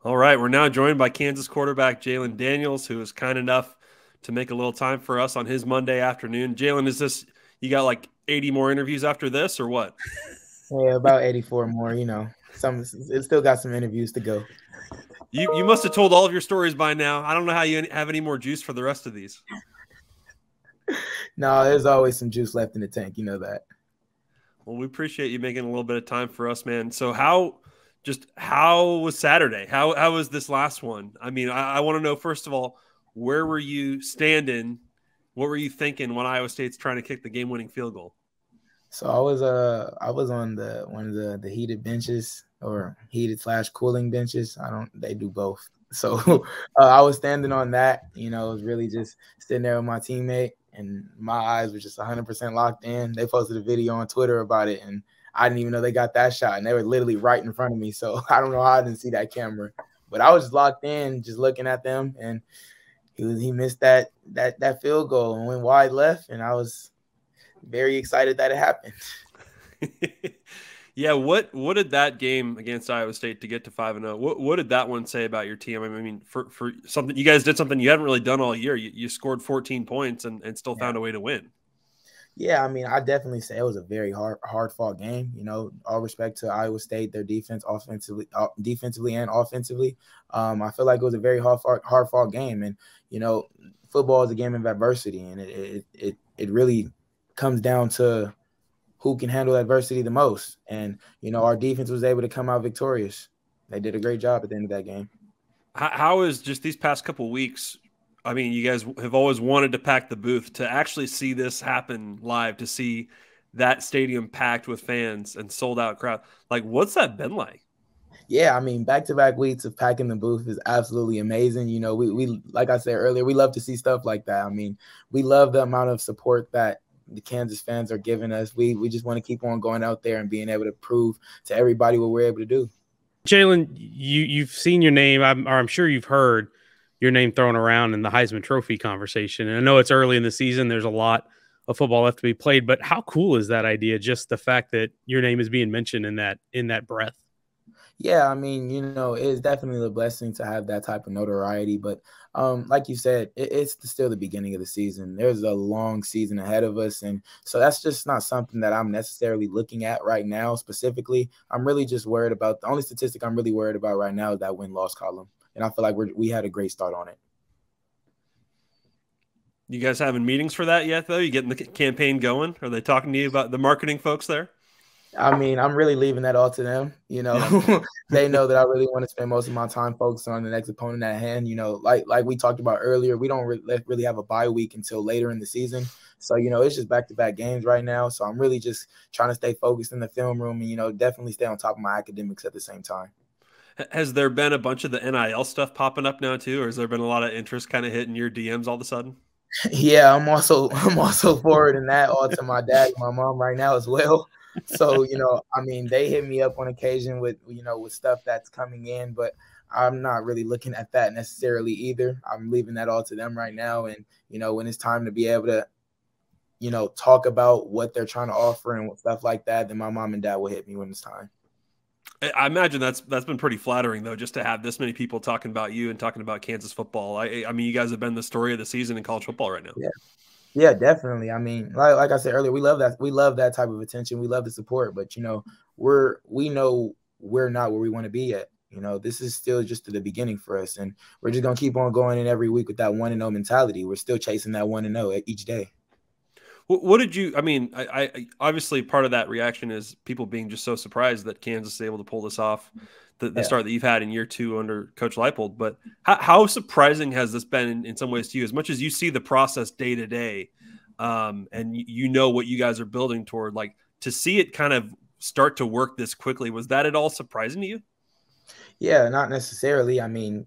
All right, we're now joined by Kansas quarterback Jalon Daniels, who is kind enough to make a little time for us on his Monday afternoon. Jalon, is this you got like 80 more interviews after this, or what? Yeah, about 84 more, it still got some interviews to go. You must have told all of your stories by now. I don't know how you have any more juice for the rest of these. No, there's always some juice left in the tank, you know that. Well, we appreciate you making a little bit of time for us, man. So how was Saturday? How was this last one? I mean, I want to know first of all, where were you standing? What were you thinking when Iowa State's trying to kick the game-winning field goal? So I was on the one of the heated benches or heated slash cooling benches. They do both. So I was standing on that, it was really just sitting there with my teammate, and my eyes were just 100% locked in. They posted a video on Twitter about it, and I didn't even know they got that shot, and they were literally right in front of me. So I don't know how I didn't see that camera, but I was just locked in, just looking at them, and he missed that field goal and went wide left, and I was very excited that it happened. Yeah, what did that game against Iowa State to get to 5-0? What did that one say about your team? I mean, for something you guys did something you haven't really done all year. You scored 14 points and still found a way to win. Yeah, I mean, I definitely say it was a very hard fought game. All respect to Iowa State, their defense, defensively and offensively. I feel like it was a very hard fought game, and football is a game of adversity, and it really comes down to who can handle adversity the most. And our defense was able to come out victorious. They did a great job at the end of that game. How is just these past couple of weeks? I mean, you guys have always wanted to pack the booth, to actually see this happen live, to see that stadium packed with fans and sold out crowd. Like, what's that been like? Yeah, I mean, back-to-back weeks of packing the booth is absolutely amazing. We like I said earlier, we love to see stuff like that. I mean, we love the amount of support that the Kansas fans are giving us. We just want to keep on going out there and being able to prove to everybody what we're able to do. Jalon, you've seen your name, I'm sure you've heard your name thrown around in the Heisman Trophy conversation. And I know it's early in the season. There's a lot of football left to be played, but how cool is that idea? Just the fact that your name is being mentioned in that breath. Yeah, I mean, it's definitely a blessing to have that type of notoriety. But like you said, it's still the beginning of the season. There's a long season ahead of us. And so that's just not something that I'm necessarily looking at right now specifically. I'm really just worried about – the only statistic I'm really worried about right now is that win-loss column. And I feel like we had a great start on it. You guys having meetings for that yet, though? You getting the campaign going? Are they talking to you about the marketing folks there? I mean, I'm really leaving that all to them. Yeah. They know that I really want to spend most of my time focused on the next opponent at hand. Like we talked about earlier, we don't really have a bye week until later in the season. So, it's just back-to-back games right now. So I'm really just trying to stay focused in the film room and, definitely stay on top of my academics at the same time. Has there been a bunch of the NIL stuff popping up now too, or has there been a lot of interest kind of hitting your DMs all of a sudden? Yeah, I'm also forwarding that all to my dad and my mom right now as well. So, I mean, they hit me up on occasion with stuff that's coming in, but I'm not really looking at that necessarily either. I'm leaving that all to them right now. And, when it's time to be able to, talk about what they're trying to offer and stuff like that, then my mom and dad will hit me when it's time. I imagine that's been pretty flattering, though, just to have this many people talking about you and talking about Kansas football. I mean, you guys have been the story of the season in college football right now. Yeah, definitely. I mean, like I said earlier, we love that. We love that type of attention. We love the support, but we know we're not where we want to be yet. This is still just the beginning for us, and we're just gonna keep on going in every week with that 1-0 mentality. We're still chasing that 1-0 each day. What did you? I mean, I obviously part of that reaction is people being just so surprised that Kansas is able to pull this off, the start that you've had in year 2 under Coach Leipold. But how surprising has this been in some ways to you? As much as you see the process day to day, and you know what you guys are building toward, like to see it kind of start to work this quickly, was that at all surprising to you? Yeah, not necessarily. I mean,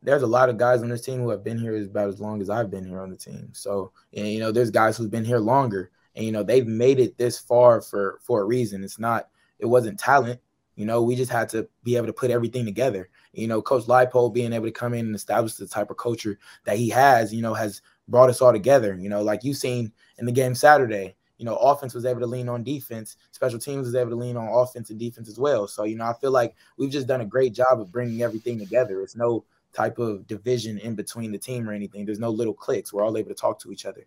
there's a lot of guys on this team who have been here about as long as I've been here on the team. So, and, there's guys who've been here longer, and, they've made it this far for a reason. It wasn't talent. We just had to be able to put everything together. Coach Leipold being able to come in and establish the type of culture that he has brought us all together. Like you've seen in the game Saturday, offense was able to lean on defense. Special teams was able to lean on offense and defense as well. So, I feel like we've just done a great job of bringing everything together. It's no type of division in between the team or anything. There's no little cliques. We're all able to talk to each other.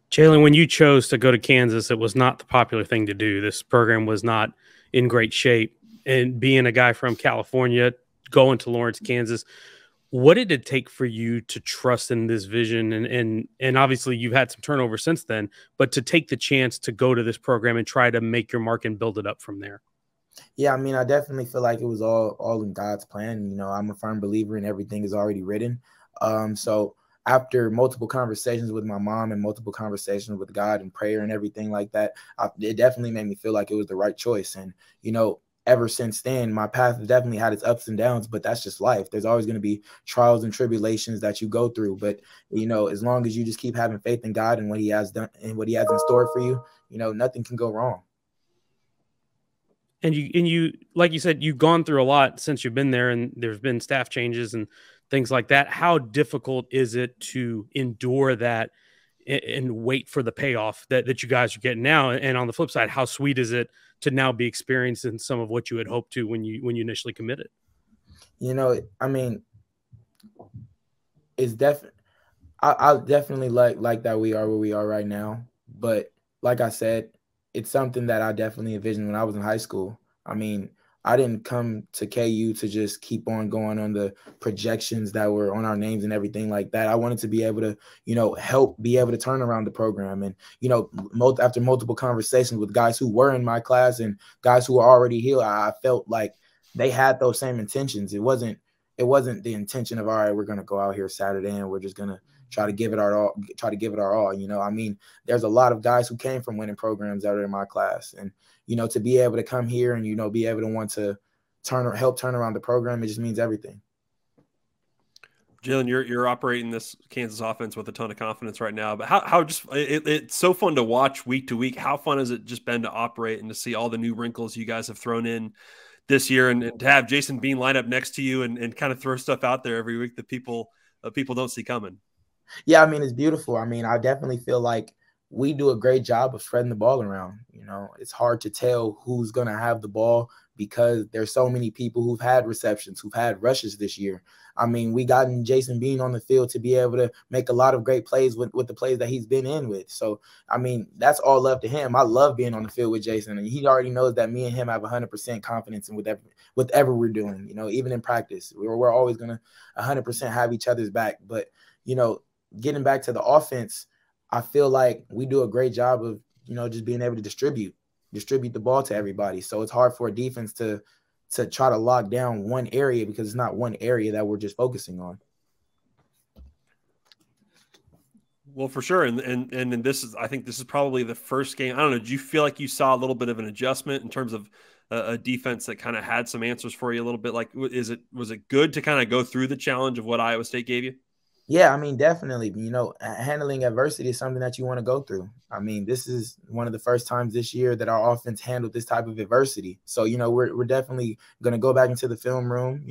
Jalon, when you chose to go to Kansas, it was not the popular thing to do. This program was not in great shape. And being a guy from California, going to Lawrence, Kansas, what did it take for you to trust in this vision? And obviously you've had some turnover since then, but to take the chance to go to this program and try to make your mark and build it up from there? Yeah, I mean, I definitely feel like it was all in God's plan. I'm a firm believer in everything is already written. So after multiple conversations with my mom and multiple conversations with God and prayer and everything like that, it definitely made me feel like it was the right choice. And, ever since then, my path has definitely had its ups and downs, but that's just life. There's always going to be trials and tribulations that you go through. But, as long as you just keep having faith in God and what he has done and what he has in store for you, nothing can go wrong. And you, like you said, you've gone through a lot since you've been there, and there's been staff changes and things like that. How difficult is it to endure that and wait for the payoff that you guys are getting now? And on the flip side, how sweet is it to now be experiencing some of what you had hoped to when you initially committed? I mean, it's definitely, I definitely like that we are where we are right now. But like I said, it's something that I definitely envisioned when I was in high school. I mean, I didn't come to KU to just keep on going on the projections that were on our names and everything like that. I wanted to be able to, help be able to turn around the program. And, after multiple conversations with guys who were in my class and guys who were already here, I felt like they had those same intentions. It wasn't the intention of, all right, we're going to go out here Saturday and we're just going to try to give it our all. I mean, there's a lot of guys who came from winning programs that are in my class. And, to be able to come here and, be able to want to help turn around the program, it just means everything. Jalon, you're operating this Kansas offense with a ton of confidence right now, but how just it's so fun to watch week to week. How fun has it just been to operate and to see all the new wrinkles you guys have thrown in this year, and to have Jason Bean line up next to you and kind of throw stuff out there every week that people don't see coming? Yeah, I mean, it's beautiful. I mean, I definitely feel like we do a great job of spreading the ball around. It's hard to tell who's going to have the ball because there's so many people who've had receptions, who've had rushes this year. I mean, we gotten Jason Bean on the field to be able to make a lot of great plays with the plays that he's been in with. So, I mean, that's all up to him. I love being on the field with Jason, and he already knows that me and him have 100% confidence in whatever we're doing. Even in practice, we're always going to 100% have each other's back. But, getting back to the offense, I feel like we do a great job of, just being able to distribute the ball to everybody. So it's hard for a defense to try to lock down one area because it's not one area that we're just focusing on. Well, for sure. And I think this is probably the first game. I don't know. Did you feel like you saw a little bit of an adjustment in terms of a defense that kind of had some answers for you a little bit? Like, was it good to kind of go through the challenge of what Iowa State gave you? Yeah, I mean, definitely. Handling adversity is something that you want to go through. I mean, this is one of the first times this year that our offense handled this type of adversity. So, we're definitely going to go back into the film room.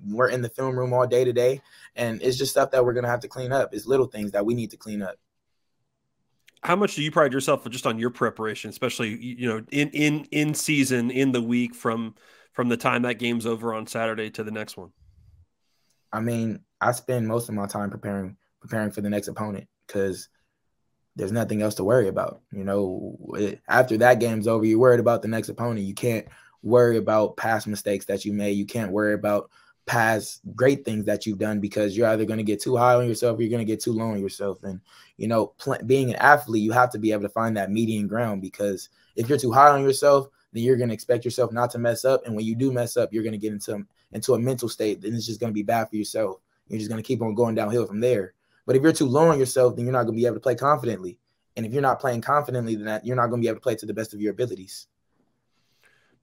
We're in the film room all day today, and it's just stuff that we're going to have to clean up. It's little things that we need to clean up. How much do you pride yourself just on your preparation, especially, in season, in the week from the time that game's over on Saturday to the next one? I mean, I spend most of my time preparing for the next opponent because there's nothing else to worry about. After that game's over, you're worried about the next opponent. You can't worry about past mistakes that you made. You can't worry about past great things that you've done because you're either going to get too high on yourself or you're going to get too low on yourself. And, being an athlete, you have to be able to find that median ground because if you're too high on yourself, then you're going to expect yourself not to mess up. And when you do mess up, you're going to get into a mental state, then it's just going to be bad for yourself. You're just going to keep on going downhill from there. But if you're too low on yourself, then you're not going to be able to play confidently. And if you're not playing confidently, then you're not going to be able to play to the best of your abilities.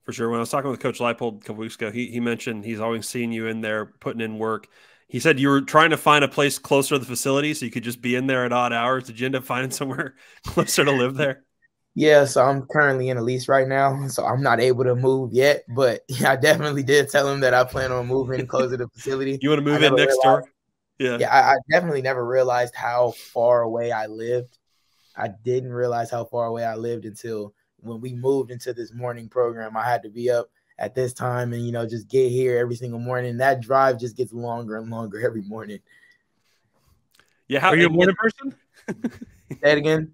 For sure. When I was talking with Coach Leipold a couple weeks ago, he mentioned he's always seen you in there putting in work. He said you were trying to find a place closer to the facility so you could just be in there at odd hours. Did you end up finding somewhere closer to live there? Yeah, so I'm currently in a lease right now, so I'm not able to move yet. But yeah, I definitely did tell him that I plan on moving closer to the facility. You want to move in next door? Yeah, I definitely never realized how far away I lived. I didn't realize how far away I lived until when we moved into this morning program. I had to be up at this time and, just get here every single morning. That drive just gets longer and longer every morning. Yeah. Are you a morning person? Say it again.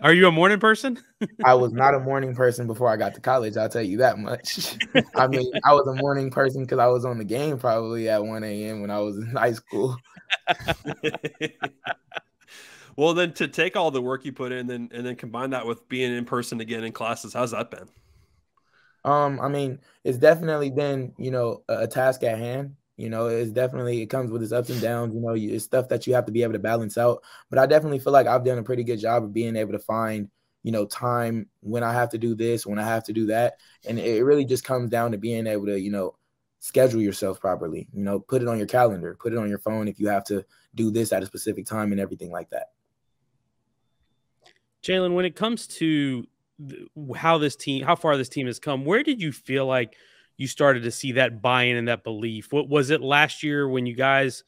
Are you a morning person? I was not a morning person before I got to college. I'll tell you that much. I mean, I was a morning person because I was on the game probably at 1 a.m. when I was in high school. Well, then to take all the work you put in and then combine that with being in person again in classes, how's that been? I mean, it's definitely been, a task at hand. It comes with its ups and downs. It's stuff that you have to be able to balance out. But I definitely feel like I've done a pretty good job of being able to find, time when I have to do this, when I have to do that. And it really just comes down to being able to, schedule yourself properly, put it on your calendar, put it on your phone if you have to do this at a specific time and everything like that. Jalon, when it comes to how far this team has come, where did you feel like you started to see that buy-in and that belief? What was it last year when you guys,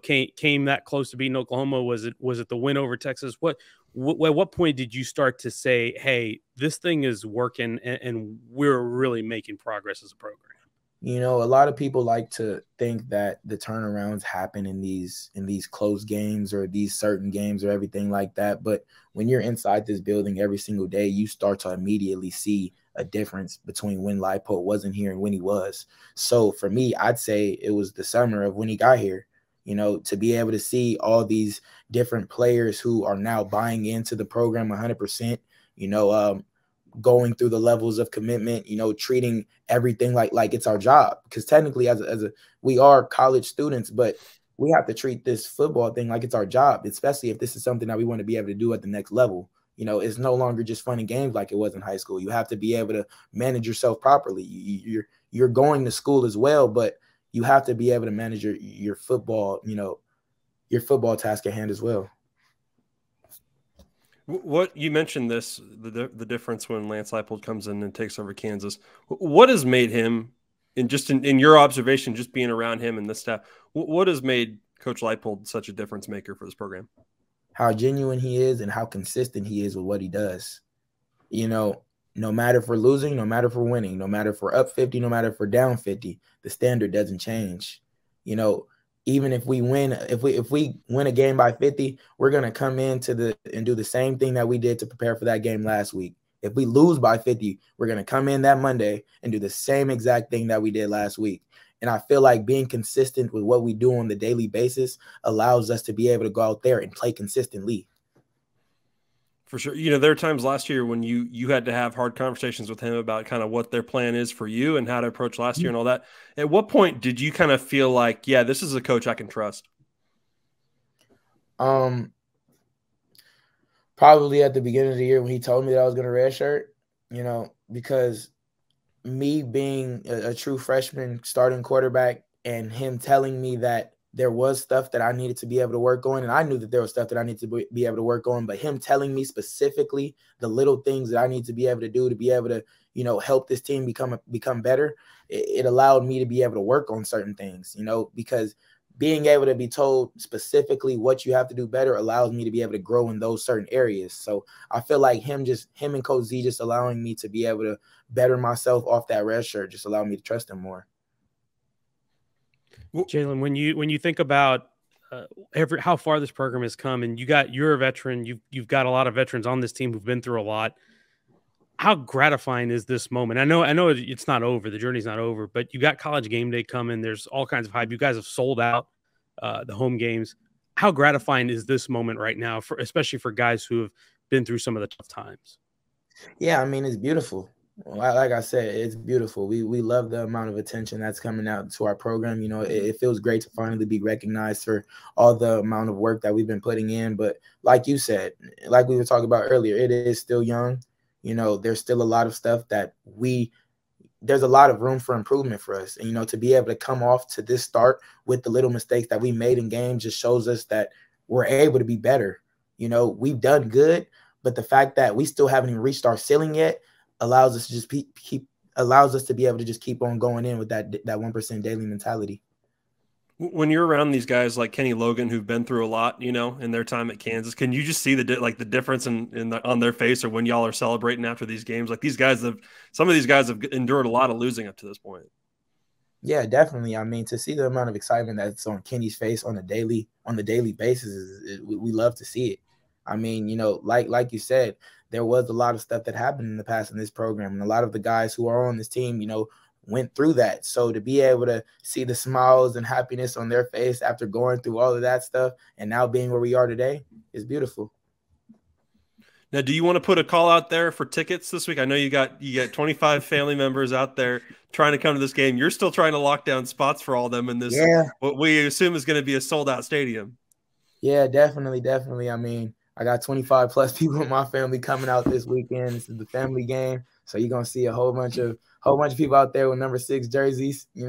came that close to beating Oklahoma? Was it the win over Texas? At what point did you start to say, hey, this thing is working and we're really making progress as a program? A lot of people like to think that the turnarounds happen in these close games or these certain games or everything like that. But when you're inside this building every single day, you start to immediately see a difference between when Leipold wasn't here and when he was. So for me, I'd say it was the summer of when he got here, to be able to see all these different players who are now buying into the program 100%, going through the levels of commitment, treating everything like it's our job. Because technically we are college students, but we have to treat this football thing like it's our job, especially if this is something that we want to be able to do at the next level. It's no longer just fun and games like it was in high school. You have to be able to manage yourself properly. You're going to school as well, but you have to be able to manage your football, your football task at hand as well. What you mentioned the difference when Lance Leipold comes in and takes over Kansas. What has made him, in your observation, just being around him and this staff, what has made Coach Leipold such a difference maker for this program? How genuine he is and how consistent he is with what he does. No matter if we're losing, no matter if we're winning, no matter if we're up 50, no matter if we're down 50, the standard doesn't change. Even if we win, if we win a game by 50, we're going to come in and do the same thing that we did to prepare for that game last week. If we lose by 50, we're going to come in that Monday and do the same exact thing that we did last week. And I feel like being consistent with what we do on the daily basis allows us to be able to go out there and play consistently. For sure. There are times last year when you had to have hard conversations with him about kind of what their plan is for you and how to approach last year and all that. At what point did you kind of feel like, yeah, this is a coach I can trust? Probably at the beginning of the year when he told me that I was going to redshirt, because me being a true freshman starting quarterback and him telling me that there was stuff that I needed to be able to work on, and I knew that there was stuff that I needed to be able to work on, but him telling me specifically the little things that I need to be able to do to be able to, help this team become better, it allowed me to be able to work on certain things, because being able to be told specifically what you have to do better allows me to be able to grow in those certain areas. So I feel like him and Coach Z just allowing me to be able to better myself off that red shirt just allowed me to trust him more. Jalon, when you think about how far this program has come, and you're a veteran, you've got a lot of veterans on this team who've been through a lot. How gratifying is this moment? I know it's not over. The journey's not over, but you got College Game Day coming. There's all kinds of hype. You guys have sold out the home games. How gratifying is this moment right now, especially for guys who have been through some of the tough times? Yeah, I mean, it's beautiful. Like I said, it's beautiful. We love the amount of attention that's coming out to our program. It feels great to finally be recognized for all the amount of work that we've been putting in. But like you said, like we were talking about earlier, it is still young. There's still a lot of stuff that there's a lot of room for improvement for us. And, to be able to come off to this start with the little mistakes that we made in games just shows us that we're able to be better. We've done good, but the fact that we still haven't even reached our ceiling yet allows us to just allows us to be able to just keep on going in with that 1% daily mentality. When you're around these guys like Kenny Logan, who've been through a lot, in their time at Kansas, can you just see the difference on their face, or when y'all are celebrating after these games? Like some of these guys have endured a lot of losing up to this point. Yeah, definitely. I mean, to see the amount of excitement that's on Kenny's face on the daily basis, we love to see it. I mean, like you said, there was a lot of stuff that happened in the past in this program, and a lot of the guys who are on this team, went through that. So to be able to see the smiles and happiness on their face after going through all of that stuff and now being where we are today is beautiful. Now, do you want to put a call out there for tickets this week? I know you got 25 family members out there trying to come to this game. You're still trying to lock down spots for all of them in this, what we assume is going to be a sold-out stadium. Yeah, definitely. I mean, I got 25 plus people in my family coming out this weekend. This is the family game, so you're gonna see a whole bunch of people out there with number 6 jerseys. You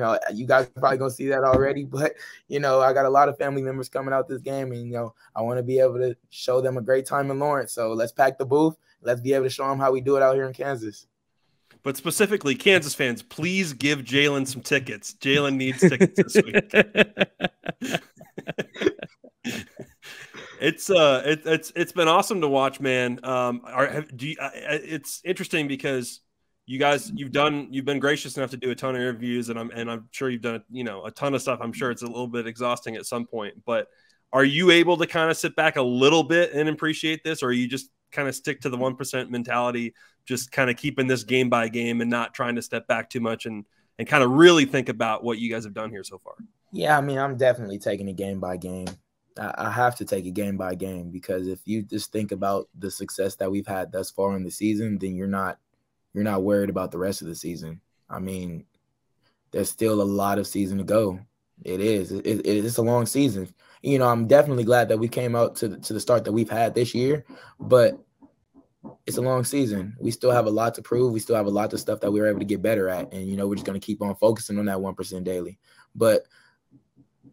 guys are probably gonna see that already, but I got a lot of family members coming out this game, and I want to be able to show them a great time in Lawrence. So let's pack the booth. Let's be able to show them how we do it out here in Kansas. But specifically, Kansas fans, please give Jalon some tickets. Jalon needs tickets this week. It's been awesome to watch, man. It's interesting because you guys you've been gracious enough to do a ton of interviews, and I'm sure you've done a ton of stuff. I'm sure it's a little bit exhausting at some point, but are you able to kind of sit back a little bit and appreciate this, or are you just kind of stick to the 1% mentality, just kind of keeping this game by game and not trying to step back too much and kind of really think about what you guys have done here so far? Yeah, I mean, I'm definitely taking it game by game. I have to take it game by game, because if you just think about the success that we've had thus far in the season, then you're not worried about the rest of the season. I mean, there's still a lot of season to go. It's a long season. I'm definitely glad that we came out to the start that we've had this year, but it's a long season. We still have a lot to prove. We still have a lot of stuff that we were able to get better at, and we're just going to keep on focusing on that 1% daily. But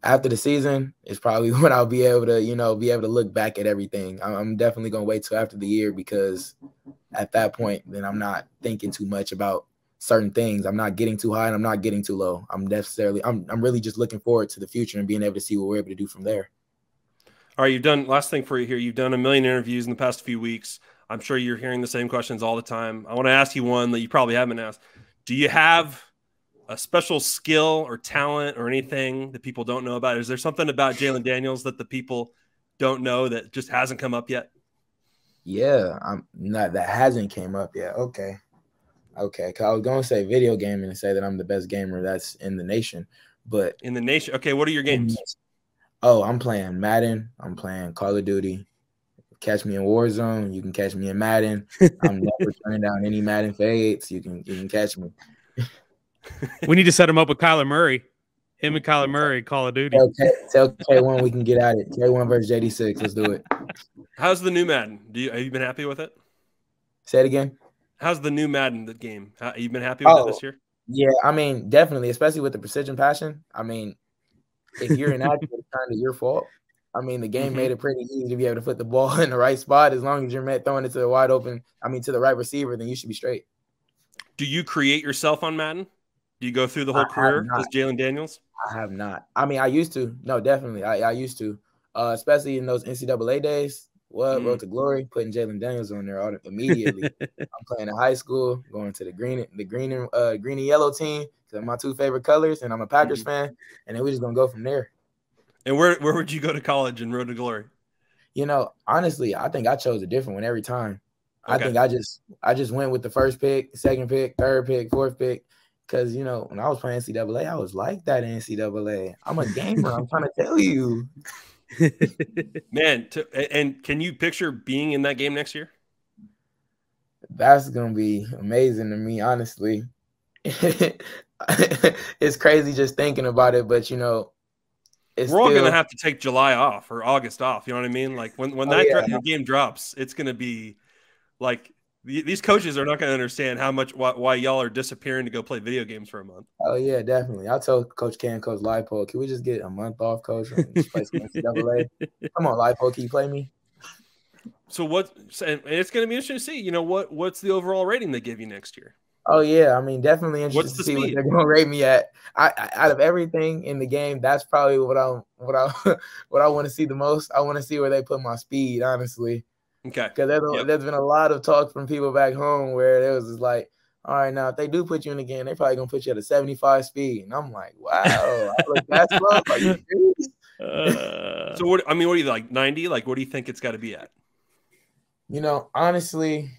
after the season is probably when I'll be able to look back at everything. I'm definitely going to wait till after the year, because at that point, then I'm not thinking too much about certain things. I'm not getting too high and I'm not getting too low. I'm really just looking forward to the future and being able to see what we're able to do from there. All right, last thing for you here. You've done a million interviews in the past few weeks. I'm sure you're hearing the same questions all the time. I want to ask you one that you probably haven't asked. Do you have a special skill or talent or anything that people don't know about? Is there something about Jalon Daniels that the people don't know that just hasn't come up yet? Yeah, that hasn't came up yet. Okay. Cause I was going to say video gaming and say that I'm the best gamer that's in the nation, but in the nation. Okay. What are your games? Oh, I'm playing Madden. I'm playing Call of Duty. Catch me in Warzone. You can catch me in Madden. I'm never turning down any Madden fades. You can catch me. We need to set him up with Kyler Murray. Him and Kyler Murray, Call of Duty. Tell K1 we can get at it. K1 versus JD6. Let's do it. How's the new Madden? Have you been happy with it? Say it again. How's the new Madden game? Have you been happy with it this year? Yeah, I mean, definitely, especially with the precision passion. I mean, if you're inaccurate, it's kind of your fault. I mean, the game made it pretty easy to be able to put the ball in the right spot. As long as you're throwing it to the wide open, to the right receiver, then you should be straight. Do you create yourself on Madden? Do you go through the whole career as Jalon Daniels? I have not. I mean, I used to. No, definitely. I used to, especially in those NCAA days. Road to Glory, putting Jalon Daniels on there immediately. I'm playing in high school, going to the green and yellow team, because they're my 2 favorite colors, and I'm a Packers fan, and then we're just gonna go from there. And where would you go to college in Road to Glory? Honestly, I think I chose a different one every time. Okay. I think I just went with the first pick, second pick, third pick, fourth pick. Because, when I was playing NCAA, I was like that in NCAA. I'm a gamer. I'm trying to tell you. Man, and can you picture being in that game next year? That's going to be amazing to me, honestly. It's crazy just thinking about it, but, we're all going to have to take July off or August off. You know what I mean? Like when that game drops, it's going to be like – these coaches are not going to understand why y'all are disappearing to go play video games for a month. Oh, yeah, definitely. I told Coach K and Coach Leipold, can we just get a month off, Coach? And just play some NCAA? Come on, Leipold, can you play me? So it's going to be interesting to see, what's the overall rating they give you next year? Oh yeah, I mean, definitely interested What's to the see what speed? they're going to rate me at. Out of everything in the game, that's probably what I what I want to see the most. I want to see where they put my speed, honestly, Okay. because there's been a lot of talk from people back home where it was just like, all right, now if they do put you in the game, they probably gonna put you at a 75 speed, and I'm like, wow, I look that slow? Are you serious? So what do you like 90? Like, what do you think it's got to be at? You know, honestly,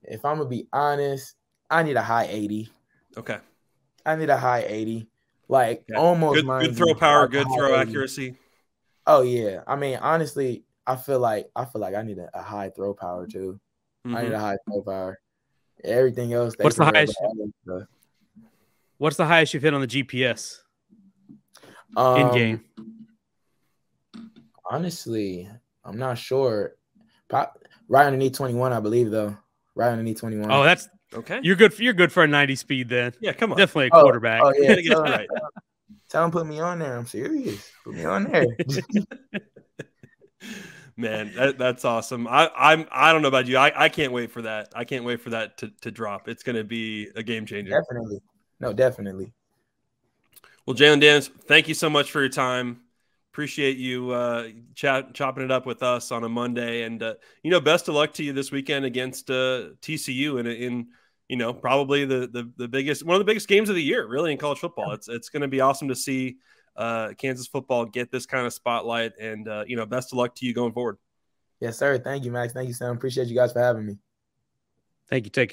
if I'm gonna be honest, I need a high 80. Okay. I need a high 80. Like Yeah. almost Good throw power, like good throw accuracy. Oh yeah. I mean, honestly, I feel like I need a high throw power too. Mm-hmm. I need a high throw power. Everything else, What's the highest you've hit on the GPS in game? Honestly, I'm not sure. Right underneath 21, I believe, though. Right underneath 21. Oh, that's okay. You're good for a 90 speed then. Yeah, come on. Definitely a quarterback. Oh yeah, right. Tell him put me on there. I'm serious. Put me on there. Man, that's awesome. I don't know about you. I can't wait for that. I can't wait for that to drop. It's going to be a game changer. Definitely. No, definitely. Well, Jalon Daniels, thank you so much for your time. Appreciate you chopping it up with us on a Monday, and best of luck to you this weekend against TCU in probably the biggest, one of the biggest games of the year, really, in college football. It's going to be awesome to see Kansas football get this kind of spotlight, and best of luck to you going forward. Yes, sir. Thank you, Max. Thank you, Sam. Appreciate you guys for having me. Thank you. Take care.